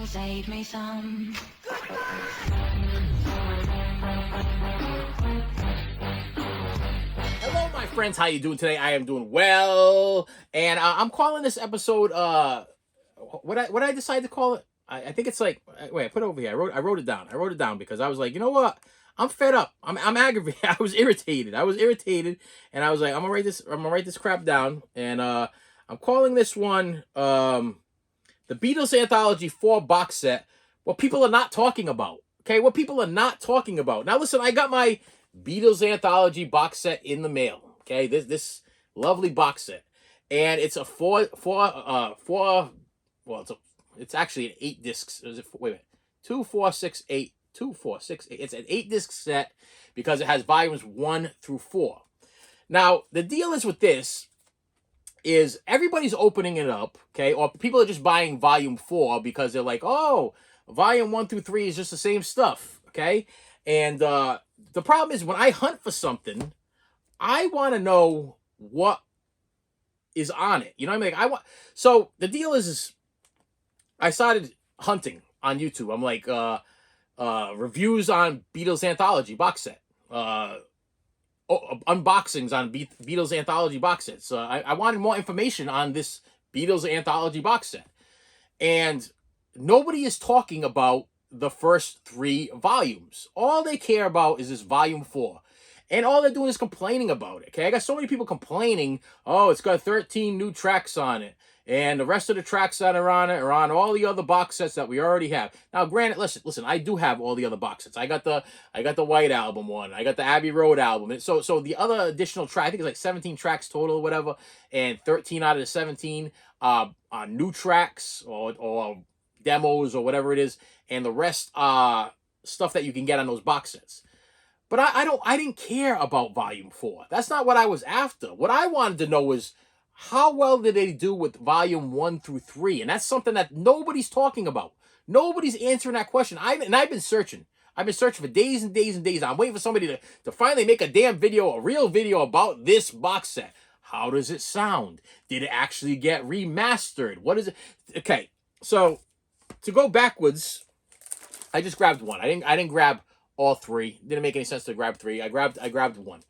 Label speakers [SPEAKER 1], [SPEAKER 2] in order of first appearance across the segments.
[SPEAKER 1] save me some.
[SPEAKER 2] Hello, my friends. How you doing today? I am doing well, and I'm calling this episode. What I decide to call it? I think it's like wait. I put it over here. I wrote it down. I wrote it down because I was like, you know what? I'm fed up. I'm aggravated. I was irritated. And I was like, I'm gonna write this. I'm gonna write this crap down, and I'm calling this one the Beatles Anthology 4 box set. What people are not talking about. Okay, what people are not talking about. Now, listen. I got my Beatles Anthology box set in the mail. Okay, this lovely box set, and it's a four. Well, it's actually an 8 discs. Is it? Wait a minute. 2, 4, 6, 8. 2, 4, 6, 8. It's an 8 disc set because it has volumes 1 through 4. Now, the deal is with this is everybody's opening it up, okay, or people are just buying volume 4 because they're like, oh, volume 1 through 3 is just the same stuff, okay, and the problem is when I hunt for something, I want to know what is on it. You know what I mean? Like, so the deal is I started hunting on YouTube. I'm like, reviews on Beatles Anthology box set, unboxings on Beatles Anthology box sets. I wanted more information on this Beatles Anthology box set, and nobody is talking about the first 3 volumes. All they care about is this volume 4. And all they're doing is complaining about it. Okay, I got so many people complaining. Oh, it's got 13 new tracks on it, and the rest of the tracks that are on it are on all the other box sets that we already have. Now, granted, listen, I do have all the other box sets. I got the White Album one. I got the Abbey Road album. And so the other additional track, I think it's like 17 tracks total or whatever, and 13 out of the 17 are new tracks or demos or whatever it is, and the rest stuff that you can get on those box sets. But I didn't care about volume 4. That's not what I was after. What I wanted to know was how well did they do with volume 1 through 3? And that's something that nobody's talking about. Nobody's answering that question. I've been searching. I've been searching for days and days and days. I'm waiting for somebody to finally make a damn video, a real video about this box set. How does it sound? Did it actually get remastered? What is it? Okay, so to go backwards, I just grabbed one. I didn't grab all 3. Didn't make any sense to grab 3. I grabbed one.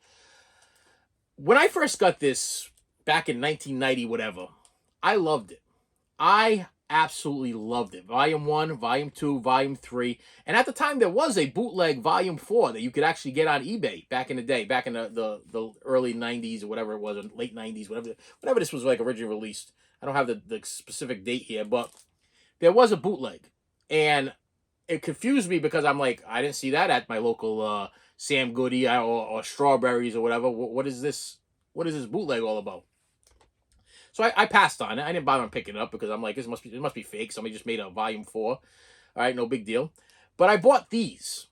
[SPEAKER 2] When I first got this back in 1990, whatever, I loved it. I absolutely loved it. Volume 1, Volume 2, Volume 3. And at the time, there was a bootleg Volume 4 that you could actually get on eBay back in the day, back in the early 90s or whatever it was, or late 90s, whatever this was like originally released. I don't have the specific date here, but there was a bootleg. And it confused me because I'm like, I didn't see that at my local Sam Goody or Strawberries or whatever. What is this? What is this bootleg all about? So I passed on it. I didn't bother on picking it up because I'm like, it must be fake. Somebody just made a volume 4. All right, no big deal. But I bought these,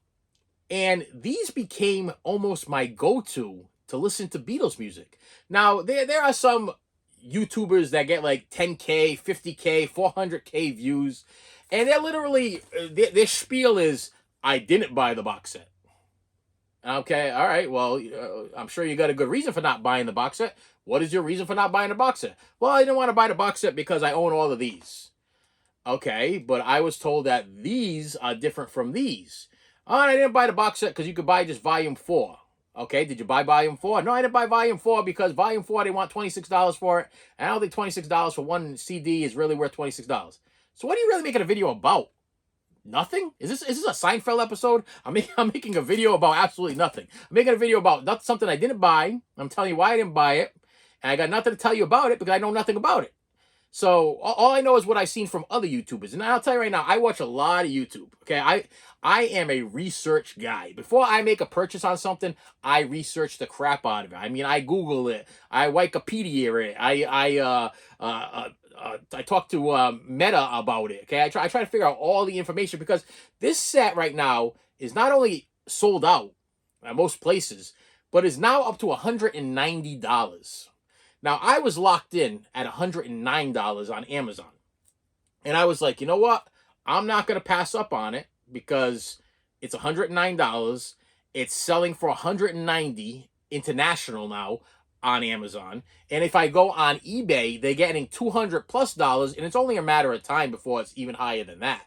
[SPEAKER 2] and these became almost my go-to to listen to Beatles music. Now there are some YouTubers that get like 10K, 50K, 400K views, and they're literally their spiel is, I didn't buy the box set. Okay, all right, well, I'm sure you got a good reason for not buying the box set. What is your reason for not buying the box set? Well, I didn't want to buy the box set because I own all of these. Okay, but I was told that these are different from these. Oh, and I didn't buy the box set because you could buy just volume 4. Okay, did you buy volume 4? No, I didn't buy volume 4 because volume 4, they want $26 for it. And I don't think $26 for one CD is really worth $26. So what are you really making a video about? Nothing? Is this a Seinfeld episode? I'm making a video about absolutely nothing. I'm making a video about something I didn't buy. I'm telling you why I didn't buy it. And I got nothing to tell you about it because I know nothing about it. So all I know is what I've seen from other YouTubers. And I'll tell you right now, I watch a lot of YouTube. Okay, I am a research guy. Before I make a purchase on something, I research the crap out of it. I mean, I Google it. I Wikipedia it. I talked to Meta about it. Okay, I try to figure out all the information because this set right now is not only sold out at most places, but is now up to $190. Now, I was locked in at $109 on Amazon. And I was like, you know what? I'm not going to pass up on it because it's $109. It's selling for $190 international now on Amazon. And if I go on eBay, they're getting $200+, and it's only a matter of time before it's even higher than that.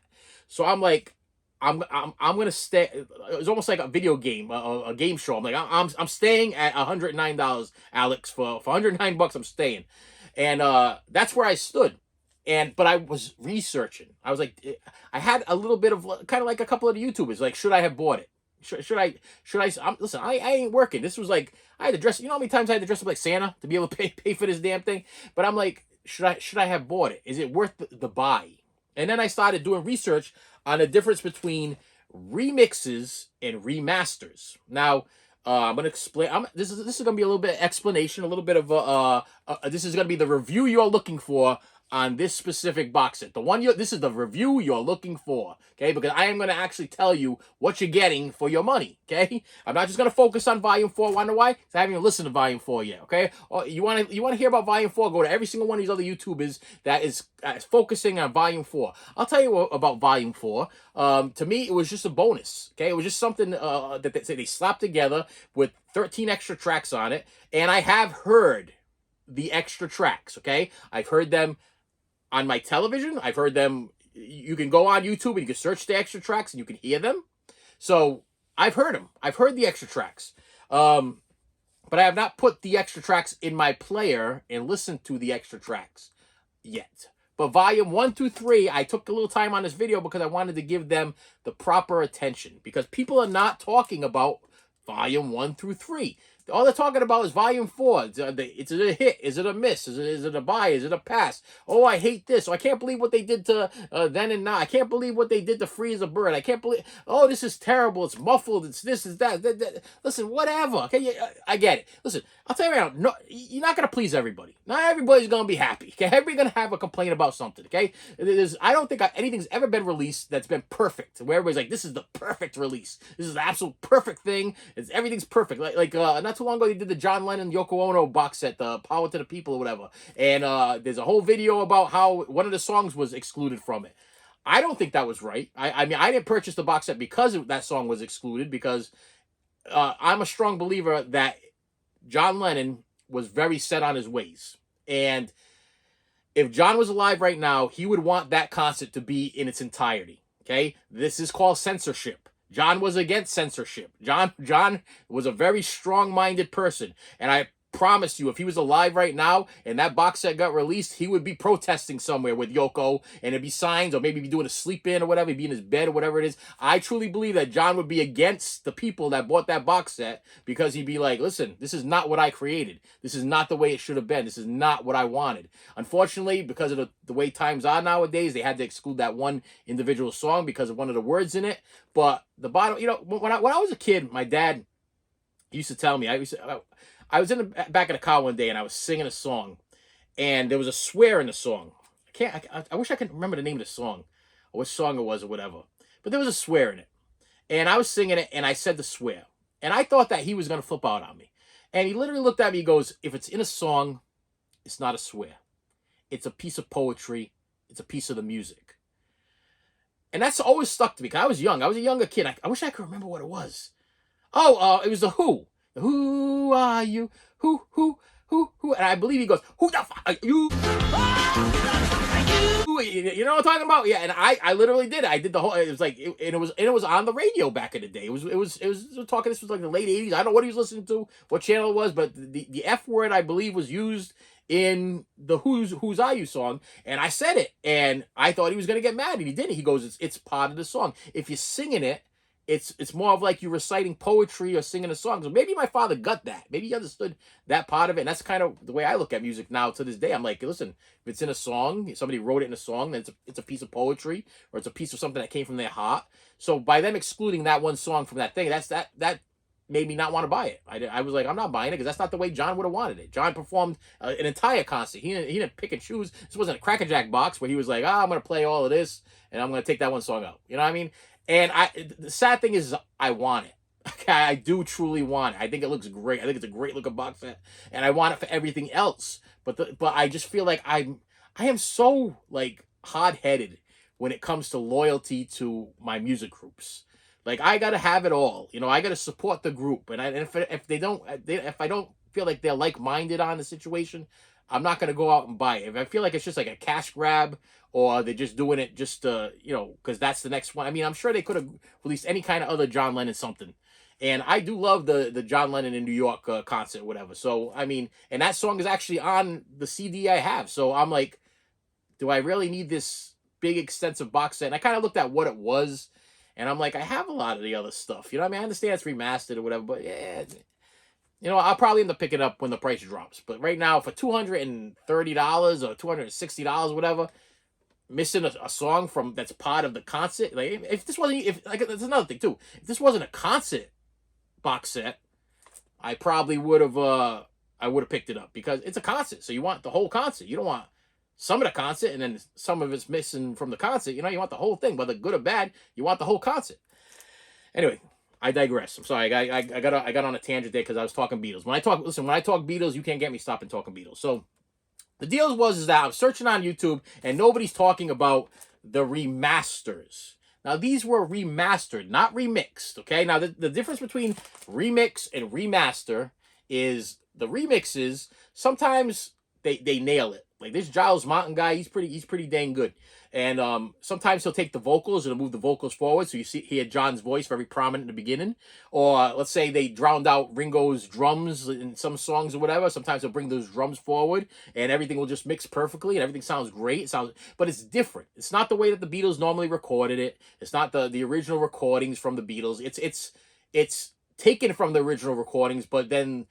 [SPEAKER 2] So I'm like, I'm gonna stay. It's almost like a video game, a game show. I'm like, I'm staying at $109, Alex, for $109. I'm staying, and that's where I stood. But I was researching. I was like, I had a little bit of kind of like a couple of the YouTubers. Like, should I have bought it? Should I? Listen, I ain't working. This was like, I had to dress. You know how many times I had to dress up like Santa to be able to pay for this damn thing? But I'm like, should I have bought it? Is it worth the buy? And then I started doing research on the difference between remixes and remasters. Now, I'm gonna explain. This is gonna be a little bit of explanation, a little bit of this is gonna be the review you're looking for on this specific box set. This is the review you're looking for, okay? Because I am going to actually tell you what you're getting for your money, okay? I'm not just going to focus on Volume 4. Wonder why? Because I haven't even listened to Volume 4 yet, okay? Or you want to hear about Volume 4, go to every single one of these other YouTubers that is focusing on Volume 4. I'll tell you about Volume 4. To me, it was just a bonus, okay? It was just something that they slapped together with 13 extra tracks on it, and I have heard the extra tracks, okay? I've heard them on my television. I've heard them. You can go on YouTube and you can search the extra tracks and you can hear them. So I've heard them. I've heard the extra tracks. But I have not put the extra tracks in my player and listened to the extra tracks yet. But Volume 1 through 3, I took a little time on this video because I wanted to give them the proper attention. Because people are not talking about Volume 1 through 3. All they're talking about is Volume 4. Is it a hit? Is it a miss? Is it a buy? Is it a pass? Oh, I hate this. Oh, I can't believe what they did to Then and Now. I can't believe what they did to Free as a Bird. I can't believe... Oh, this is terrible. It's muffled. It's this, it's that. Listen, whatever. Okay, I get it. Listen, I'll tell you right now. No, you're not going to please everybody. Not everybody's going to be happy. Okay, everybody's going to have a complaint about something. Okay, I don't think anything's ever been released that's been perfect. Where everybody's like, this is the perfect release. This is the absolute perfect thing. Everything's perfect. Like not too long ago, they did the John Lennon Yoko Ono box set, the Power to the People or whatever. And there's a whole video about how one of the songs was excluded from it. I don't think that was right. I mean, I didn't purchase the box set because that song was excluded, because I'm a strong believer that John Lennon was very set on his ways. And if John was alive right now, he would want that concert to be in its entirety. Okay? This is called censorship. John was against censorship. John was a very strong-minded person. And I promise you, if he was alive right now and that box set got released, he would be protesting somewhere with Yoko, and it'd be signs, or maybe be doing a sleep-in or whatever, he'd be in his bed or whatever it is. I truly believe that John would be against the people that bought that box set, because he'd be like, listen, this is not what I created. This is not the way it should have been. This is not what I wanted. Unfortunately, because of the way times are nowadays, they had to exclude that one individual song because of one of the words in it. But the bottom, when I was a kid, my dad used to tell me, I was in the back of the car one day and I was singing a song, and there was a swear in the song. I wish I could remember the name of the song, or what song it was or whatever. But there was a swear in it. And I was singing it and I said the swear. And I thought that he was going to flip out on me. And he literally looked at me and goes, if it's in a song, it's not a swear. It's a piece of poetry. It's a piece of the music. And that's always stuck to me, because I was young. I was a younger kid. I wish I could remember what it was. Oh, it was the Who. Who are you? Who? And I believe he goes, who the fuck are you? You know what I'm talking about? Yeah, and I literally did it. I did the whole. It was like, it was on the radio back in the day. It was talking. This was like the late '80s. I don't know what he was listening to, what channel it was, but the F word, I believe, was used in the Who's Are You song, and I said it, and I thought he was gonna get mad, and he didn't. He goes, it's part of the song. If you're singing it, it's more of like you reciting poetry or singing a song. So maybe my father got that. Maybe he understood that part of it. And that's kind of the way I look at music now to this day. I'm like, listen, if it's in a song, somebody wrote it in a song, then it's a piece of poetry, or it's a piece of something that came from their heart. So by them excluding that one song from that thing, that made me not want to buy it. I was like, I'm not buying it, because that's not the way John would have wanted it. John performed an entire concert. He didn't pick and choose. This wasn't a Cracker Jack box where he was like, I'm going to play all of this and I'm going to take that one song out. You know what I mean? And the sad thing is, I want it. Okay, I do truly want it. I think it looks great. I think it's a great looking box set, and I want it for everything else. But I just feel like I am so like hard-headed when it comes to loyalty to my music groups. Like, I gotta have it all. I gotta support the group, and if I don't feel like they're like-minded on the situation, I'm not going to go out and buy it. If I feel like it's just like a cash grab, or they're just doing it just because that's the next one. I mean, I'm sure they could have released any kind of other John Lennon something. And I do love the John Lennon in New York concert, whatever. So I mean, and that song is actually on the CD I have. So I'm like, do I really need this big extensive box set? And I kind of looked at what it was, and I'm like, I have a lot of the other stuff. You know what I mean? I understand it's remastered or whatever, but yeah, I'll probably end up picking it up when the price drops. But right now, for $230 or $260, whatever, missing a song from that's part of the concert. Like if this wasn't, if like that's another thing too. If this wasn't a concert box set, I probably would have picked it up, because it's a concert. So you want the whole concert. You don't want some of the concert and then some of it's missing from the concert. You want the whole thing, whether good or bad. You want the whole concert. Anyway, I digress. I'm sorry. I got on a tangent there because I was talking Beatles. When I talk Beatles, you can't get me stopping talking Beatles. So the deal is that I was searching on YouTube and nobody's talking about the remasters. Now, these were remastered, not remixed, okay? Now, the difference between remix and remaster is the remixes, sometimes they nail it. Like this Giles Mountain guy, he's pretty dang good. And sometimes he'll take the vocals and move the vocals forward, so you hear John's voice very prominent in the beginning. Or let's say they drowned out Ringo's drums in some songs or whatever. Sometimes he'll bring those drums forward, and everything will just mix perfectly, and everything sounds great. But it's different. It's not the way that the Beatles normally recorded it. It's not the original recordings from the Beatles. It's taken from the original recordings, but then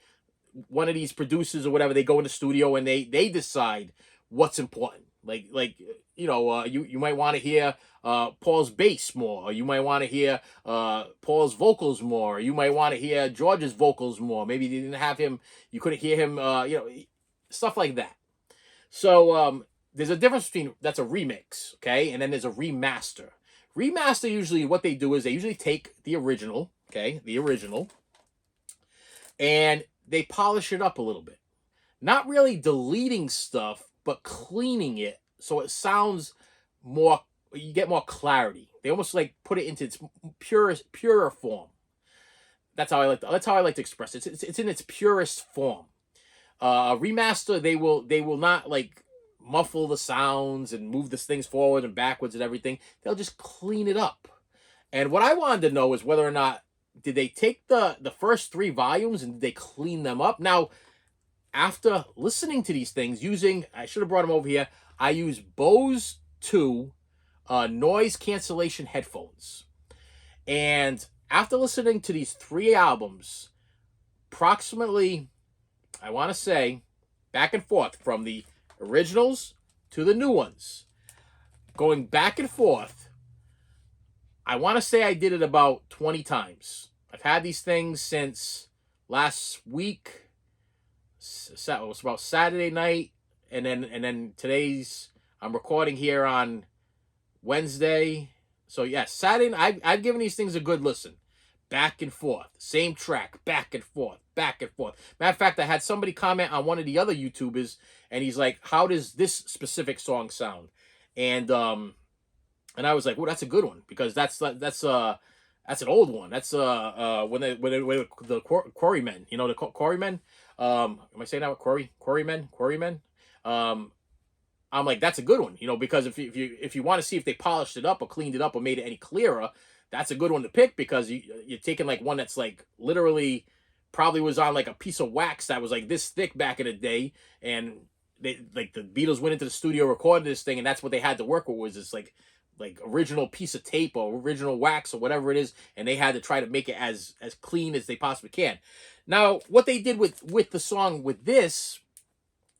[SPEAKER 2] one of these producers or whatever, they go in the studio and they decide what's important. You might want to hear Paul's bass more, or you might want to hear Paul's vocals more, or you might want to hear George's vocals more. Maybe you didn't have him, you couldn't hear him, stuff like that. So there's a difference between that's a remix, okay, and then there's a remaster. Remaster, usually what they do is they usually take the original, and they polish it up a little bit. Not really deleting stuff, but cleaning it so it sounds more, you get more clarity. They almost like put it into its purer form. That's how I like to express it. It's in its purest form. Remaster, they will not like muffle the sounds and move the things forward and backwards and everything. They'll just clean it up. And what I wanted to know is whether or not, did they take the first 3 volumes and did they clean them up? Now, after listening to these things, I should have brought them over here, I use Bose 2 noise cancellation headphones. And after listening to these 3 albums, approximately, I want to say, back and forth from the originals to the new ones, going back and forth, I want to say I did it about 20 times. I've had these things since last week. It was about Saturday night, and then today's, I'm recording here on Wednesday. So yes, Saturday, I've given these things a good listen. Back and forth. Same track. Back and forth. Back and forth. Matter of fact, I had somebody comment on one of the other YouTubers, and he's like, how does this specific song sound? And I was like, well, that's a good one, because that's an old one. That's when the Quarrymen, the Quarrymen. Am I saying that with Quarrymen? I'm like, that's a good one, because if you want to see if they polished it up or cleaned it up or made it any clearer, that's a good one to pick, because you're taking like one that's like literally probably was on like a piece of wax that was like this thick back in the day, and they, like, the Beatles went into the studio, recorded this thing, and that's what they had to work with, was this like original piece of tape or original wax or whatever it is, and they had to try to make it as clean as they possibly can. Now, what they did with the song with this,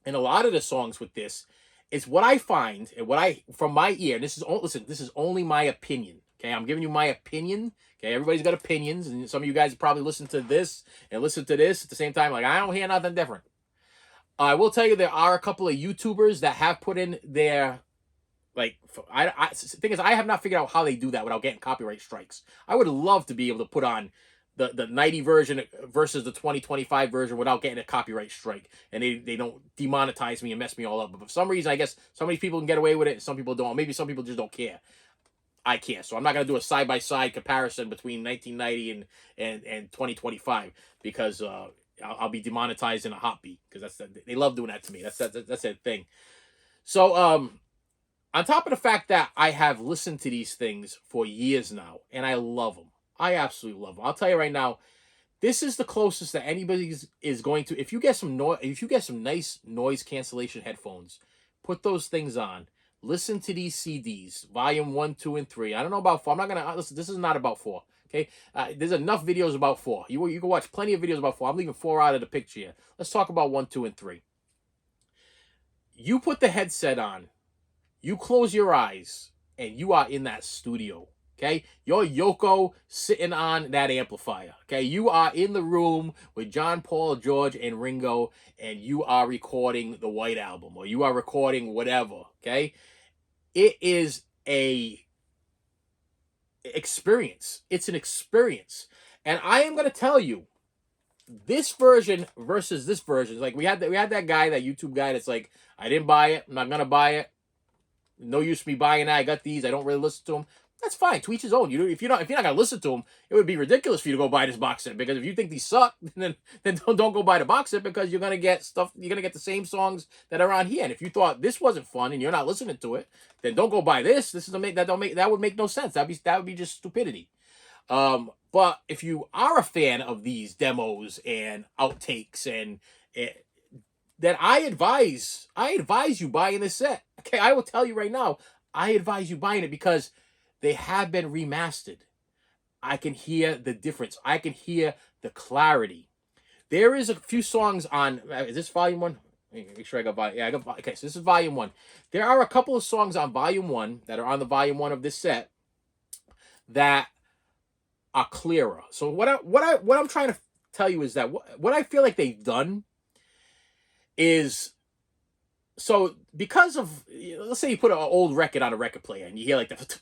[SPEAKER 2] and a lot of the songs with this, is what I find, and from my ear, and this is only my opinion, okay? I'm giving you my opinion, okay? Everybody's got opinions, and some of you guys probably listen to this and listen to this at the same time, like, I don't hear nothing different. I will tell you, there are a couple of YouTubers that have put in their, like, the thing is, I have not figured out how they do that without getting copyright strikes. I would love to be able to put on the 90 version versus the 2025 version without getting a copyright strike, and they don't demonetize me and mess me all up. But for some reason, I guess some of these people can get away with it and some people don't. Maybe some people just don't care. I can't. So I'm not going to do a side-by-side comparison between 1990 and 2025, because I'll be demonetized in a hot beat because they love doing that to me. That's their thing. So on top of the fact that I have listened to these things for years now, and I love them. I absolutely love them. I'll tell you right now, this is the closest that anybody is going to. If you get some if you get some nice noise cancellation headphones, put those things on. Listen to these CDs, volume 1, 2, and 3. I don't know about 4. I'm not gonna listen. This is not about 4. Okay, there's enough videos about 4. You can watch plenty of videos about 4. I'm leaving 4 out of the picture here. Let's talk about 1, 2, and 3. You put the headset on. You close your eyes, and you are in that studio. Okay, you're Yoko sitting on that amplifier. Okay, you are in the room with John, Paul, George, and Ringo, and you are recording the White Album, or you are recording whatever. Okay, it is a experience. It's an experience, and I am going to tell you, this version versus this version. Like we had that guy, that YouTube guy, that's like, I didn't buy it. I'm not gonna buy it. No use me buying that. I got these. I don't really listen to them. That's fine. To each his own. If you're not gonna listen to them, it would be ridiculous for you to go buy this box set, because if you think these suck, then don't go buy the box set, because you're gonna get stuff. You're gonna get the same songs that are on here. And if you thought this wasn't fun and you're not listening to it, then don't go buy this. That would make no sense. That would be just stupidity. But if you are a fan of these demos and outtakes and then I advise you buying this set. Okay, I will tell you right now, I advise you buying it because they have been remastered. I can hear the difference. I can hear the clarity. There is a few songs on. Is this volume 1? Make sure I got volume. Yeah, I got. Okay, so this is volume 1. There are a couple of songs on volume 1 that are on the volume 1 of this set that are clearer. So what I'm trying to tell you is that what I feel like they've done is, so because of, let's say you put an old record on a record player and you hear like the,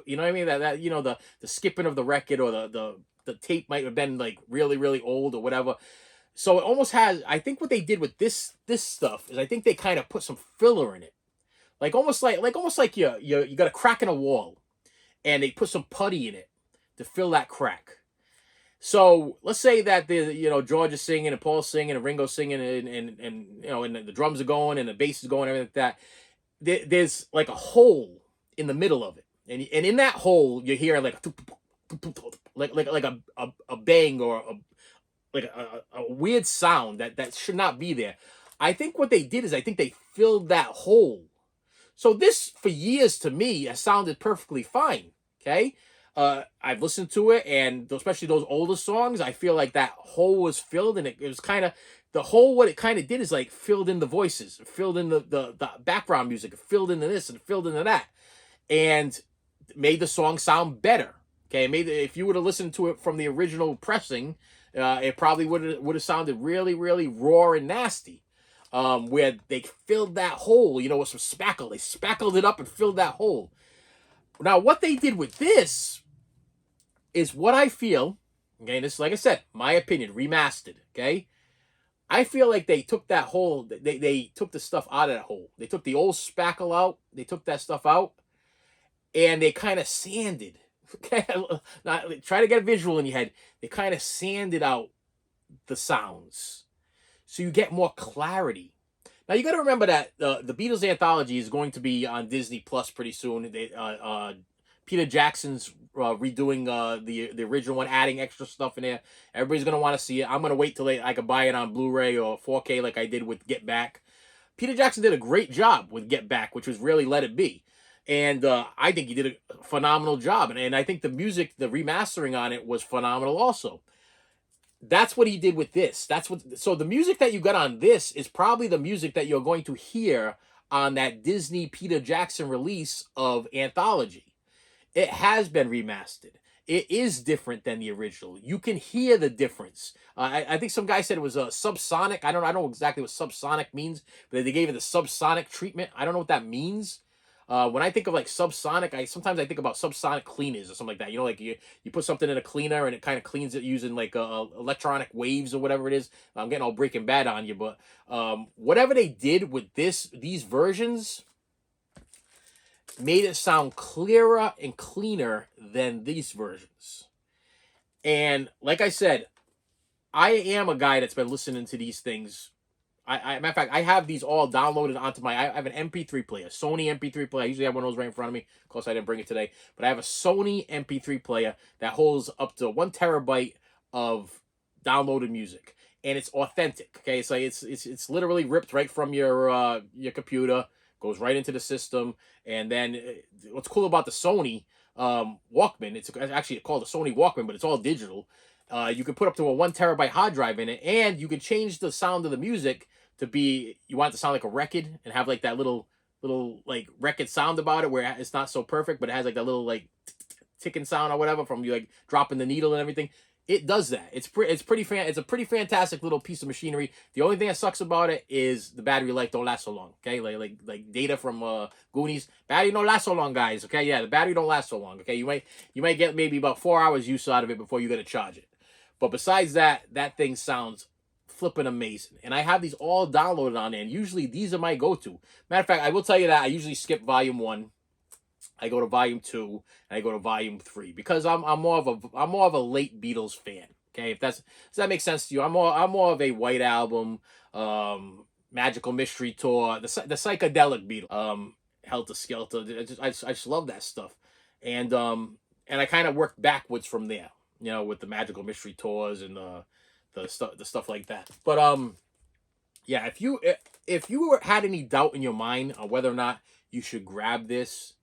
[SPEAKER 2] you know what I mean, that the skipping of the record, or the tape might have been like really really old or whatever. So it almost has, I think what they did with this stuff is, I think they kind of put some filler in it, like almost like you got a crack in a wall and they put some putty in it to fill that crack. So let's say that George is singing and Paul's singing and Ringo's singing, and and the drums are going and the bass is going and everything like that. There's like a hole in the middle of it, and in that hole you hear like a bang, or a weird sound that should not be there. I think what they did is, I think they filled that hole. So this, for years, to me, has sounded perfectly fine. Okay. I've listened to it, and especially those older songs, I feel like that hole was filled, and it was kind of, the hole, what it kind of did is like filled in the voices, filled in the background music, filled into this and filled into that, and made the song sound better. Okay, if you would have listened to it from the original pressing, it probably would have sounded really really raw and nasty. Where they filled that hole, with some spackle. They spackled it up and filled that hole. Now, what they did with this is what I feel, okay, this, like I said, my opinion, remastered, okay? I feel like they took that hole, they took the stuff out of that hole. They took the old spackle out, they took that stuff out, and they kind of sanded, okay? Now, try to get a visual in your head. They kind of sanded out the sounds, so you get more clarity. Now, you got to remember that the Beatles Anthology is going to be on Disney Plus pretty soon. Peter Jackson's redoing the original one, adding extra stuff in there. Everybody's going to want to see it. I'm going to wait till I can buy it on Blu-ray or 4K like I did with Get Back. Peter Jackson did a great job with Get Back, which was really Let It Be. And I think he did a phenomenal job. And I think the music, the remastering on it was phenomenal also. That's what he did with this. So the music that you got on this is probably the music that you're going to hear on that Disney Peter Jackson release of Anthology. It has been remastered. It is different than the original. You can hear the difference. I think some guy said it was a subsonic. I don't know exactly what subsonic means, but they gave it the subsonic treatment. I don't know what that means. When I think of like subsonic, sometimes I think about subsonic cleaners or something like that. Like you put something in a cleaner and it kind of cleans it using like electronic waves or whatever it is. I'm getting all Breaking Bad on you, but whatever they did with these versions made it sound clearer and cleaner than these versions. And like I said, I am a guy that's been listening to these things. Matter of fact, I have these all downloaded onto my. I have an MP3 player, Sony MP3 player. I usually have one of those right in front of me. Of course, I didn't bring it today, but I have a Sony MP3 player that holds up to 1 terabyte of downloaded music, and it's authentic. Okay, it's like it's literally ripped right from your computer, goes right into the system, and then what's cool about the Sony Walkman? It's actually called a Sony Walkman, but it's all digital. You can put up to a 1 terabyte hard drive in it, and you can change the sound of the music to be, you want it to sound like a record and have like that little like record sound about it, where it's not so perfect, but it has like that little like ticking sound or whatever from you like dropping the needle and everything. It does that. It's a pretty fantastic little piece of machinery. The only thing that sucks about it is the battery life don't last so long. Okay, like Data from Goonies. Battery don't last so long, guys. Okay, yeah, the battery don't last so long. Okay, you might get maybe about 4 hours use out of it before you got to charge it. But besides that, that thing sounds flipping amazing. And I have these all downloaded on there. And usually these are my go-to. Matter of fact, I will tell you that I usually skip volume 1. I go to volume 2, and I go to volume 3 because I'm more of a late Beatles fan. Okay, if does that make sense to you? I'm more of a White Album, Magical Mystery Tour, the psychedelic Beatles, Helter Skelter. I just love that stuff, and I kind of worked backwards from there. With the Magical Mystery Tours and the stuff like that. But yeah, if you had any doubt in your mind on whether or not you should grab this,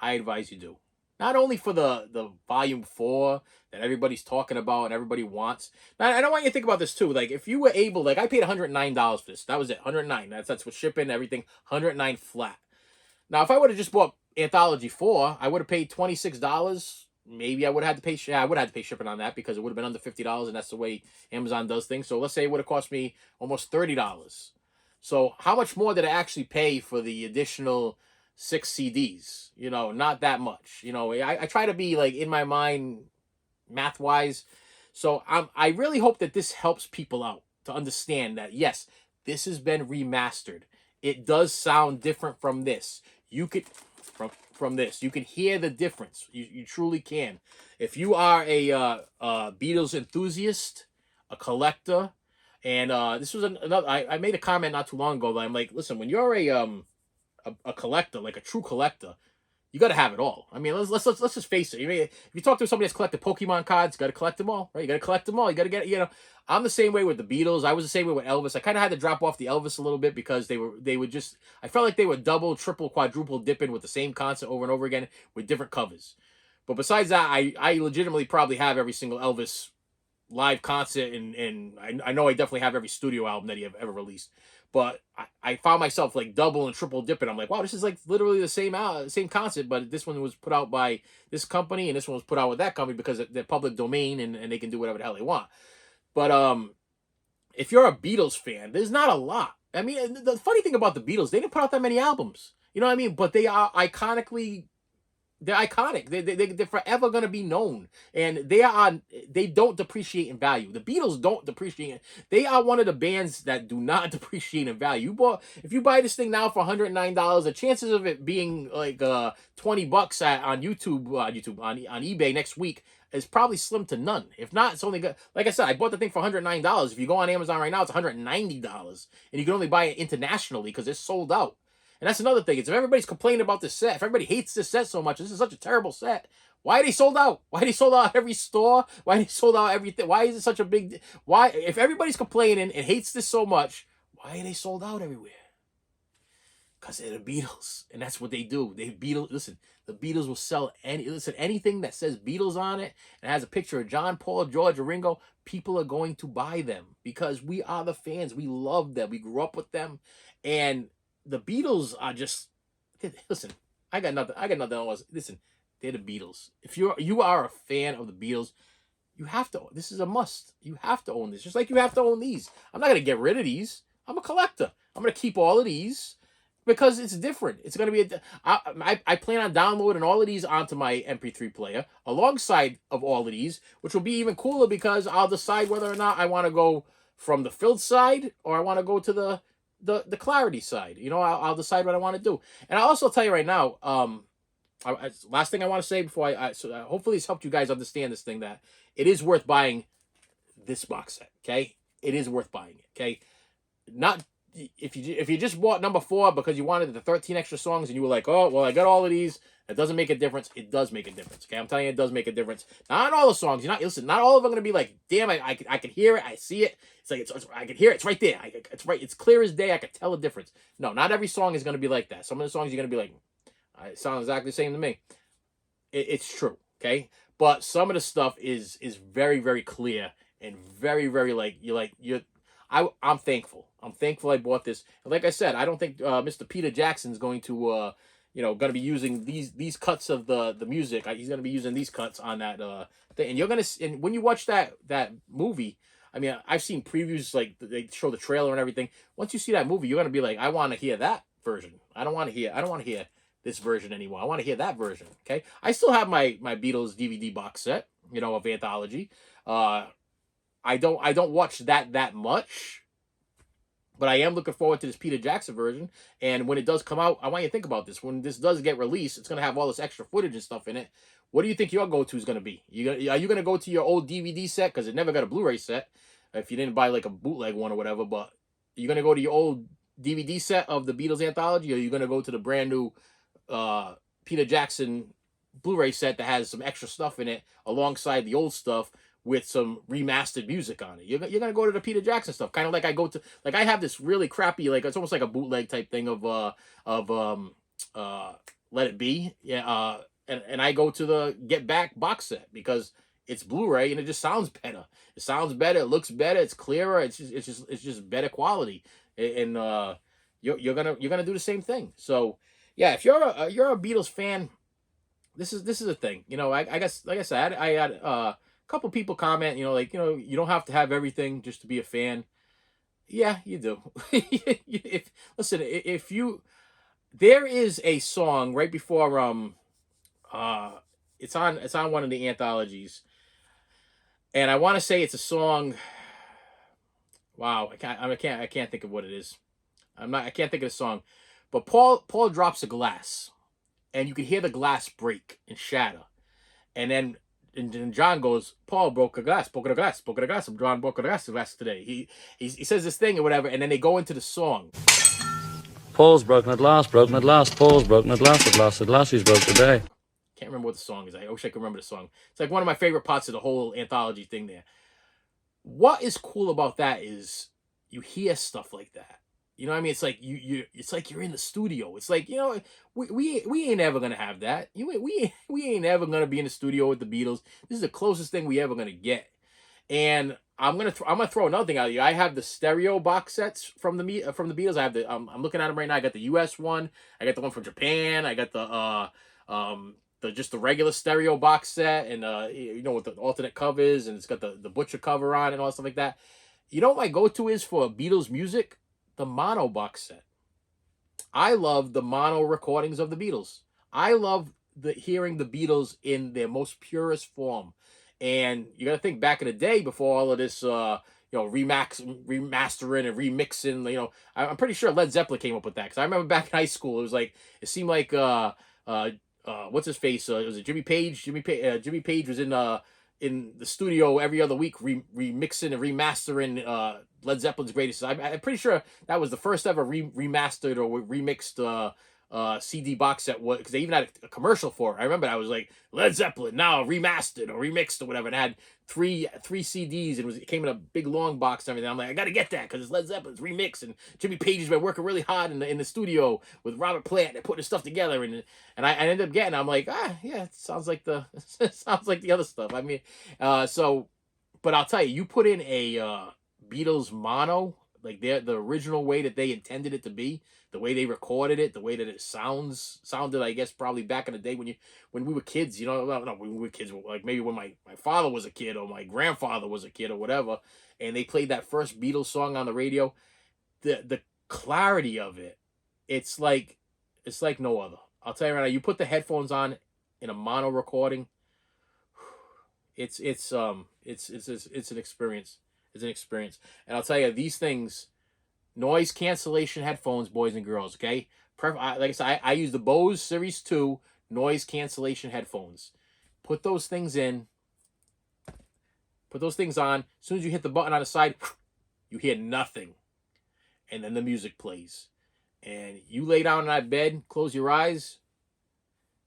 [SPEAKER 2] I advise you do. Not only for the volume 4 that everybody's talking about and everybody wants. Now, I don't want you to think about this too. Like if you were able, like I paid $109 for this. That was it, 109. That's with shipping and everything, 109 flat. Now, if I would have just bought Anthology 4, I would have paid $26. Maybe I would have had to pay. Yeah, I would have had to pay shipping on that because it would have been under $50, and that's the way Amazon does things. So let's say it would have cost me almost $30. So how much more did I actually pay for the additional 6 CDs? Not that much. I try to be like in my mind, math wise. So I really hope that this helps people out to understand that yes, this has been remastered. It does sound different from this. You could from this. You can hear the difference. You truly can. If you are a Beatles enthusiast, a collector, and this was another. I made a comment not too long ago that I'm like, listen, when you're a collector, like a true collector, you got to have it all. I mean, let's just face it. If you talk to somebody that's collected Pokemon cards, you got to collect them all, right? You got to collect them all. You got to get, I'm the same way with the Beatles. I was the same way with Elvis. I kind of had to drop off the Elvis a little bit because they would just, I felt like they were double, triple, quadruple dipping with the same concert over and over again with different covers. But besides that, I legitimately probably have every single Elvis live concert, and I know I definitely have every studio album that he ever released. But I found myself like double and triple dipping. I'm like, wow, this is like literally the same concert, but this one was put out by this company and this one was put out with that company because they're public domain and they can do whatever the hell they want. But if you're a Beatles fan, there's not a lot. I mean, the funny thing about the Beatles, they didn't put out that many albums. You know what I mean? But they are iconically, they're iconic. They're forever going to be known. And they don't depreciate in value. The Beatles don't depreciate. They are one of the bands that do not depreciate in value. If you buy this thing now for $109, the chances of it being like $20 on on eBay next week is probably slim to none. If not, it's only good. Like I said, I bought the thing for $109. If you go on Amazon right now, it's $190. And you can only buy it internationally because it's sold out. And that's another thing. It's if everybody's complaining about this set, if everybody hates this set so much, this is such a terrible set. Why are they sold out? Why are they sold out every store? Why are they sold out everything? Why is it such a big? Why, if everybody's complaining and hates this so much, why are they sold out everywhere? Because they're the Beatles, and that's what they do. Listen, the Beatles will sell anything that says Beatles on it and has a picture of John, Paul, George, or Ringo. People are going to buy them because we are the fans. We love them. We grew up with them, and the Beatles are just, listen, I got nothing else. Listen, they're the Beatles. If you are a fan of the Beatles, you have to, this is a must. You have to own this, just like you have to own these. I'm not going to get rid of these. I'm a collector. I'm going to keep all of these because it's different. It's going to be, I plan on downloading all of these onto my MP3 player alongside of all of these, which will be even cooler because I'll decide whether or not I want to go from the filled side or I want to go to the clarity side. I'll decide what I want to do. And I'll also tell you right now, last thing I want to say before hopefully it's helped you guys understand this thing, that it is worth buying this box set. Okay, it is worth buying it. Okay, not if you just bought number 4 because you wanted the 13 extra songs and you were like, oh well, I got all of these. It doesn't make a difference. It does make a difference. Okay, I'm telling you, it does make a difference. Not all the songs. You're not listen. Not all of them are gonna be like, damn, I can hear it. I see it. It's like I can hear it. It's right there. It's right. It's clear as day. I can tell the difference. No, not every song is gonna be like that. Some of the songs you're gonna be like, it sounds exactly the same to me. It's true. Okay, but some of the stuff is very very clear and very very like you're I'm thankful. I'm thankful I bought this. And like I said, I don't think Mr. Peter Jackson's going to going to be using these cuts of the music. He's going to be using these cuts on that thing. And you're going to and when you watch that movie, I mean, I've seen previews like they show the trailer and everything. Once you see that movie, you're going to be like, I want to hear that version. I don't want to hear this version anymore. I want to hear that version. Okay? I still have my Beatles DVD box set, of Anthology. I don't watch that much, but I am looking forward to this Peter Jackson version. And when it does come out, I want you to think about this. When this does get released, it's gonna have all this extra footage and stuff in it. What do you think your go-to is gonna be? Are you gonna go to your old DVD set because it never got a Blu-ray set if you didn't buy like a bootleg one or whatever? But you're gonna go to your old DVD set of the Beatles Anthology, or you're gonna go to the brand new Peter Jackson Blu-ray set that has some extra stuff in it alongside the old stuff with some remastered music on it. You're gonna go to the Peter Jackson stuff, kind of like I have this really crappy, like it's almost like a bootleg type thing of Let It Be, yeah, and I go to the Get Back box set because it's Blu-ray and it just sounds better. It sounds better. It looks better. It's clearer. It's just better quality. And you're gonna do the same thing. So yeah, if you're a Beatles fan, this is a thing. I guess like I said, I had a couple people comment, you don't have to have everything just to be a fan. Yeah, you do. If you there is a song right before uh it's on one of the anthologies, and I want to say it's a song. Wow, I can't think of what it is. I can't think of the song, but Paul drops a glass, and you can hear the glass break and shatter, and then John goes, Paul broke a glass, broke a glass, broke a glass. John broke a glass today. He says this thing or whatever, and then they go into the song.
[SPEAKER 1] Paul's broken at last, broken at last. Paul's broken at last he's broke today.
[SPEAKER 2] Can't remember what the song is. I wish I could remember the song. It's like one of my favorite parts of the whole anthology thing there. What is cool about that is you hear stuff like that. You know what I mean? It's like it's like you're in the studio. It's like, we ain't ever gonna have that. We ain't ever gonna be in the studio with the Beatles. This is the closest thing we ever gonna get. And I'm gonna throw another thing out here. I have the stereo box sets from the Beatles. I have I'm looking at them right now. I got the US one. I got the one from Japan. I got the regular stereo box set, and with the alternate covers, and it's got the Butcher cover on and all stuff like that. You know what my go-to is for Beatles music? The mono box set. I love the mono recordings of the Beatles. I love hearing the Beatles in their most purest form. And you got to think back in the day before all of this, remastering and remixing. I'm pretty sure Led Zeppelin came up with that, because I remember back in high school, it seemed like what's his face? Was it Jimmy Page? Jimmy Page was in the studio every other week remixing and remastering Led Zeppelin's greatest. I'm pretty sure that was the first ever remastered or remixed CD box set, because they even had a commercial for it. I remember I was like, Led Zeppelin now remastered or remixed or whatever, and it had three CDs, and it came in a big long box and everything. I'm like, I gotta get that because it's Led Zeppelin's remix, and Jimmy Page has been working really hard in the studio with Robert Plant. They're putting this stuff together, and I ended up getting. I'm like, yeah, it sounds like the other stuff. I mean, but I'll tell you, you put in a Beatles mono, like the original way that they intended it to be, the way they recorded it, the way that it sounded, I guess, probably back in the day when we were kids, no, when we were kids, like maybe when my father was a kid or my grandfather was a kid or whatever, and they played that first Beatles song on the radio, the clarity of it, it's like no other. I'll tell you right now, you put the headphones on in a mono recording, it's an experience. It's an experience. And I'll tell you, these things, noise cancellation headphones, boys and girls, okay? Like I said, I use the Bose Series 2 noise cancellation headphones. Put those things in. Put those things on. As soon as you hit the button on the side, you hear nothing. And then the music plays. And you lay down in that bed, close your eyes,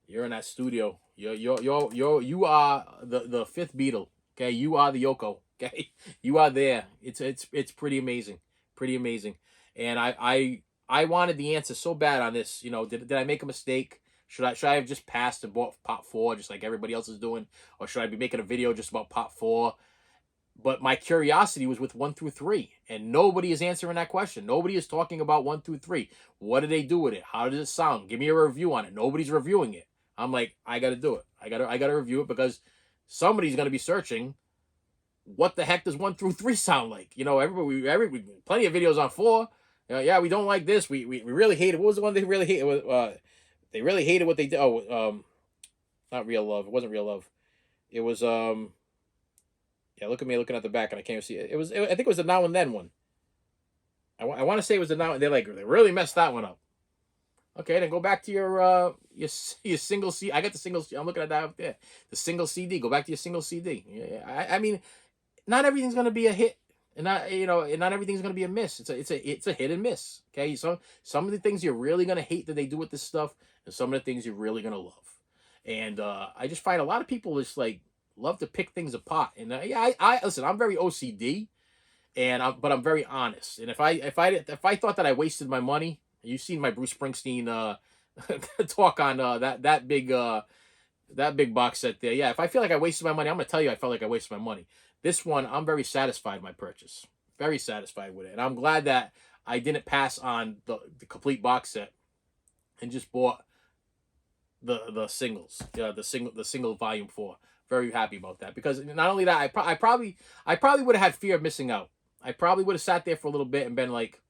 [SPEAKER 2] you're in that studio. You are the fifth Beatle. Okay, you are the Yoko. Okay, you are there. It's pretty amazing, pretty amazing. And I wanted the answer so bad on this. You know, did I make a mistake? Should I have just passed and bought Pop 4 just like everybody else is doing, or should I be making a video just about Pop 4? But my curiosity was with 1 through 3, and nobody is answering that question. Nobody is talking about 1 through 3. What do they do with it? How does it sound? Give me a review on it. Nobody's reviewing it. I'm like, I got to do it. I got to review it because somebody's going to be searching. What the heck does 1 through 3 sound like? You know, everybody, plenty of videos on 4. Yeah, we don't like this. We really hate it. What was the one they really hated? They really hated what they did. Oh, not Real Love. It wasn't Real Love. It was yeah, look at me looking at the back, and I can't even see it. I think it was the Now and Then one. I want to say it was the Now. They really messed that one up. Okay, then go back to your single CD. I got the single. I'm looking at that up there. The single CD. Go back to your single CD. Yeah, I mean, not everything's gonna be a hit, and not everything's gonna be a miss. It's a hit and miss. Okay, so some of the things you're really gonna hate that they do with this stuff, and some of the things you're really gonna love. And I just find a lot of people just like love to pick things apart. And yeah, I listen. I'm very OCD, but I'm very honest. And if I thought that I wasted my money, you've seen my Bruce Springsteen talk on that big box set there. Yeah, if I feel like I wasted my money, I'm gonna tell you I felt like I wasted my money. This one, I'm very satisfied with my purchase. Very satisfied with it, and I'm glad that I didn't pass on the complete box set and just bought the singles. Yeah, the single volume 4. Very happy about that, because not only that, I probably would have had fear of missing out. I probably would have sat there for a little bit and been like,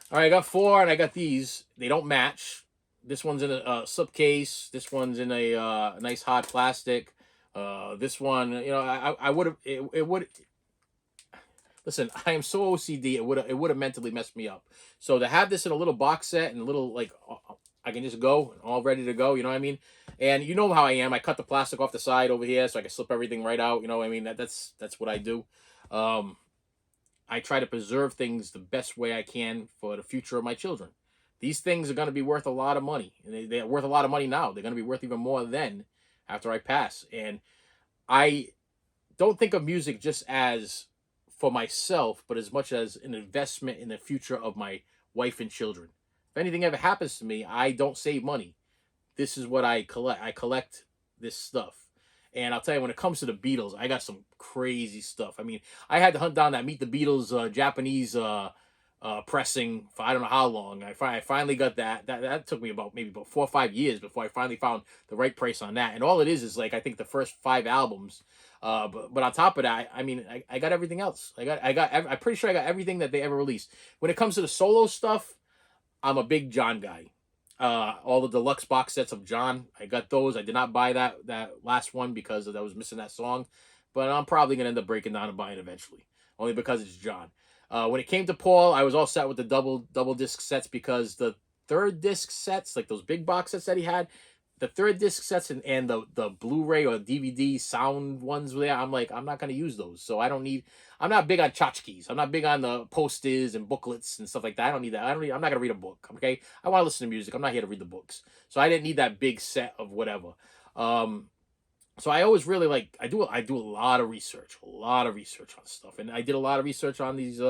[SPEAKER 2] all right, I got 4 and I got these. They don't match. This one's in a slipcase. This one's in a nice hard plastic. This one, I would have it would. Listen, I am so OCD. It would have mentally messed me up. So to have this in a little box set and a little like, I can just go all ready to go. You know what I mean? And you know how I am. I cut the plastic off the side over here so I can slip everything right out. You know what I mean? That's what I do. I try to preserve things the best way I can for the future of my children. These things are going to be worth a lot of money. And they're worth a lot of money now. They're going to be worth even more then after I pass. And I don't think of music just as for myself, but as much as an investment in the future of my wife and children. If anything ever happens to me, I don't save money. This is what I collect. I collect this stuff. And I'll tell you, when it comes to the Beatles, I got some crazy stuff. I mean, I had to hunt down that Meet the Beatles Japanese pressing for I don't know how long. I finally got that. That took me maybe about 4 or 5 years before I finally found the right price on that. And all it is like, I think the first 5 albums. But on top of that, I mean, I got everything else. I'm pretty sure I got everything that they ever released. When it comes to the solo stuff, I'm a big John guy. All the deluxe box sets of John, I got those. I did not buy that last one because I was missing that song, but I'm probably gonna end up breaking down and buying it eventually, only because it's John. When it came to Paul, I was all set with the double disc sets, because the third disc sets, like those big box sets that he had, the third disc sets and the Blu-ray or DVD sound ones there, I'm like, I'm not going to use those. So I'm not big on tchotchkes. I'm not big on the posters and booklets and stuff like that. I don't need that. I'm not going to read a book. Okay. I want to listen to music. I'm not here to read the books. So I didn't need that big set of whatever. So I always really I do a lot of research on stuff. And I did a lot of research on these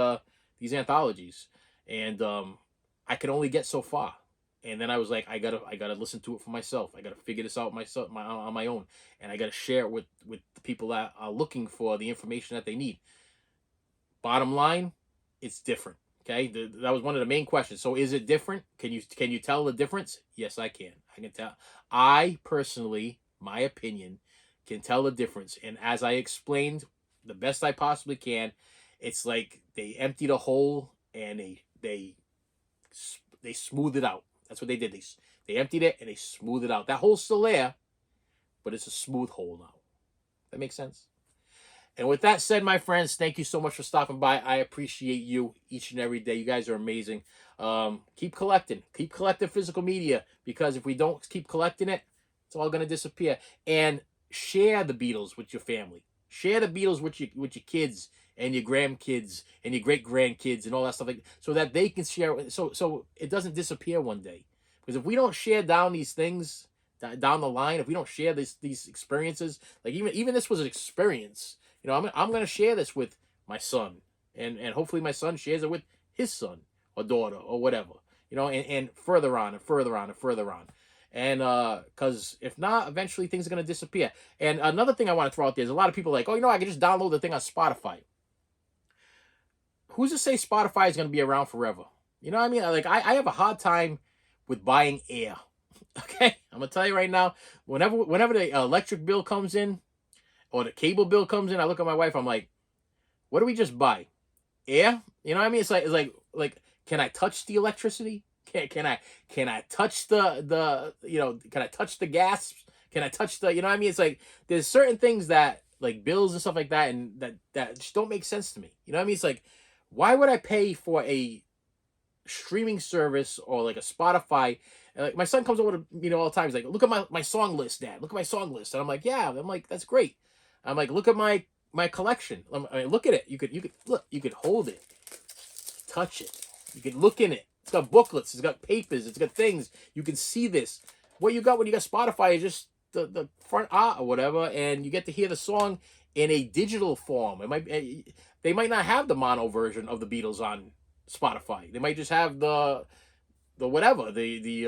[SPEAKER 2] anthologies, and I could only get so far. And then I was like, I gotta listen to it for myself. I gotta figure this out myself, on my own, and I gotta share it with the people that are looking for the information that they need. Bottom line, it's different. Okay, that was one of the main questions. So is it different? Can you tell the difference? Yes, I can. I can tell. I personally, my opinion, can tell the difference. And as I explained, the best I possibly can, it's like they emptied a hole and they smoothed it out. That's what they did. They emptied it and they smoothed it out. That hole's still there, but it's a smooth hole now. That makes sense? And with that said, my friends, thank you so much for stopping by. I appreciate you each and every day. You guys are amazing. Keep collecting. Keep collecting physical media, because if we don't keep collecting it, it's all going to disappear. And share the Beatles with your family. Share the Beatles with your kids and your grandkids and your great grandkids and all that stuff, like, so that they can share. So it doesn't disappear one day. Because if we don't share down these things down the line, if we don't share these experiences, like even this was an experience. You know, I'm gonna share this with my son, and hopefully my son shares it with his son or daughter or whatever. You know, and further on and further on and further on. And because if not, eventually things are going to disappear. And another thing I want to throw out there is a lot of people are like, oh, you know, I can just download the thing on Spotify. Who's to say Spotify is going to be around forever? You know what I mean? Like, I have a hard time with buying air. Okay? I'm going to tell you right now, whenever the electric bill comes in or the cable bill comes in, I look at my wife, I'm like, what do we just buy? Air? You know what I mean? It's like, can I touch the electricity? Can I touch the you know, can I touch the gas? Can I touch the, you know what I mean? It's like there's certain things that, like bills and stuff like that, and that just don't make sense to me. You know what I mean? It's like, why would I pay for a streaming service or like a Spotify? And like my son comes over to me, you know, all the time. He's like, look at my song list, Dad. Look at my song list. And I'm like, yeah. I'm like, that's great. I'm like, look at my collection. I mean, look at it. You could look. You could hold it, touch it. You could look in it. It's got booklets. It's got papers. It's got things. You can see this. What you got when you got Spotify is just the front art or whatever, and you get to hear the song in a digital form. They might not have the mono version of the Beatles on Spotify. They might just have the whatever, the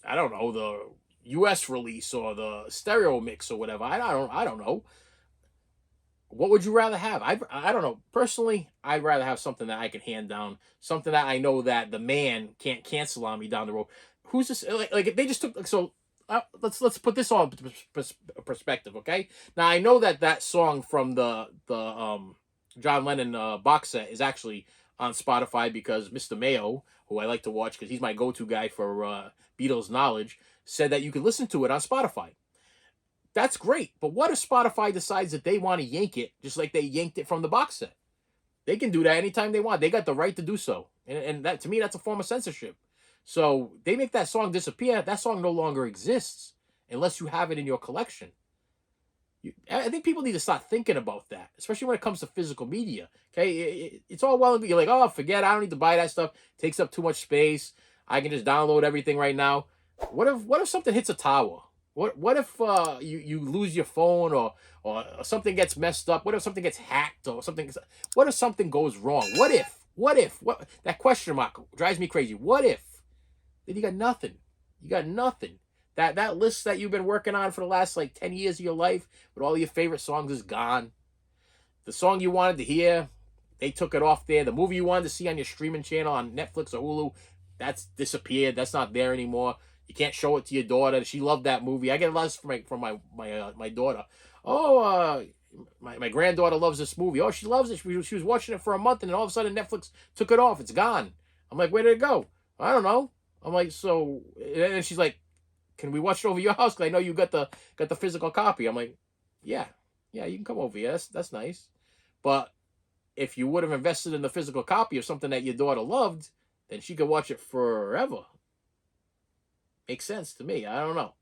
[SPEAKER 2] I don't know, the US release or the stereo mix or whatever. I don't know. What would you rather have? I don't know. Personally, I'd rather have something that I can hand down, something that I know that the man can't cancel on me down the road. Who's this? Like if they just took, so let's put this all in perspective, okay? Now I know that song from the John Lennon box set is actually on Spotify because Mr. Mayo, who I like to watch because he's my go-to guy for Beatles knowledge, said that you can listen to it on Spotify. That's great, but what if Spotify decides that they want to yank it just like they yanked it from the box set? They can do that anytime they want. They got the right to do so. And that, to me, that's a form of censorship. So they make that song disappear. That song no longer exists unless you have it in your collection. I think people need to start thinking about that, especially when it comes to physical media. Okay, it's all well and good. You're like, oh, forget it. I don't need to buy that stuff. It takes up too much space. I can just download everything right now. What if something hits a tower? What if you lose your phone or something gets messed up? What if something gets hacked or something? What if something goes wrong? What that question mark drives me crazy. What if? Then you got nothing. You got nothing. That list that you've been working on for the last like 10 years of your life with all your favorite songs is gone. The song you wanted to hear, they took it off there. The movie you wanted to see on your streaming channel on Netflix or Hulu, that's disappeared. That's not there anymore. You can't show it to your daughter. She loved that movie. I get a lot from my daughter. Oh, my granddaughter loves this movie. Oh, she loves it. She was watching it for a month, and then all of a sudden Netflix took it off. It's gone. I'm like, where did it go? I don't know. I'm like, so, and she's like, can we watch it over your house? Because I know you got the physical copy. I'm like, yeah, you can come over here. That's nice. But if you would have invested in the physical copy of something that your daughter loved, then she could watch it forever. Makes sense to me. I don't know.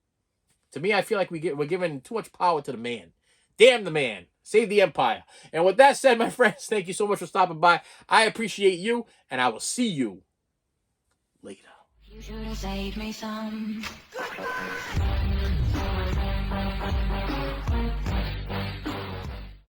[SPEAKER 2] To me, I feel like we're giving too much power to the man. Damn the man. Save the empire. And with that said, my friends, thank you so much for stopping by. I appreciate you, and I will see you later.
[SPEAKER 3] You should have saved me some.